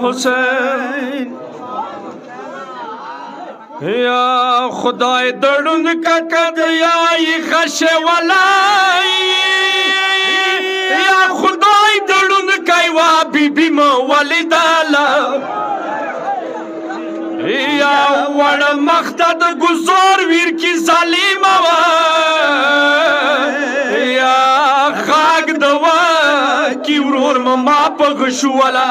حسین یا خدای دړوند ککد یا غش ولای یا خدای دړوند کایوا بیبی مو ولیدالا یا وړ مختد گزار ویر کی ظالم وا یا خاک دوا کی ورور ما پغشو ولا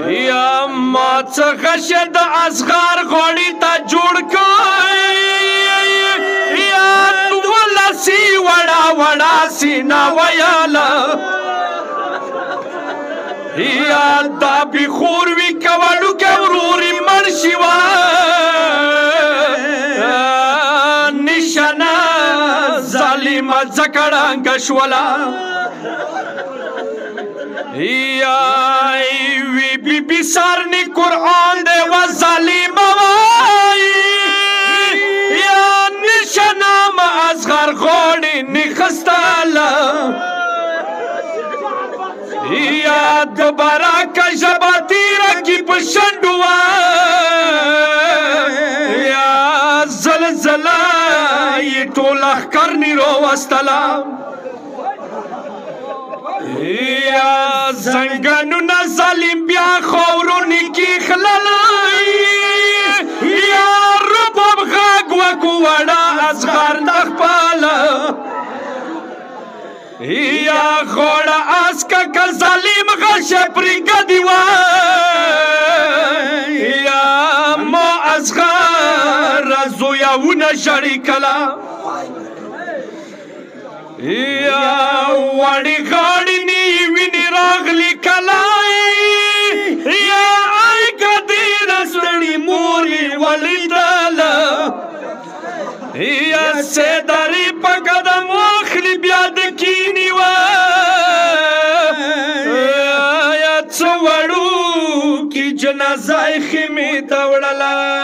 یا ما څخه شد اصغر غوړی تا جوړ کړ یا ولسی وړا وړا سینا ویالا یا دا بخور وی کولو کوروري مرشي وا نشنا ظالم زکړنګ شولا یا وی بی بی سارنی قرآن دے و ظالم وائی یا نشنام اصغر غوڑی نخستالا یا دوبارہ کشباتی رکی پشندوا یا زلزلہ یہ طولخ کرنی رو وستلا یا زنگانو نا ظالم بیا خورونی کی خلالائی یا رباب غاگ وکو وڑا اصغر نخپالا یا غوڑا اسکا کا ظالم غش پریگا دیوا یا مو اصغر زویاونا شریکلا یا وړي غاړي نیویني راغلي کلای یا آی کدی رسړي موري ولیداله یا سیداری په قدم واخلي بیا د کینی وا یا څو وړو کی جنازه خیمه ته وړله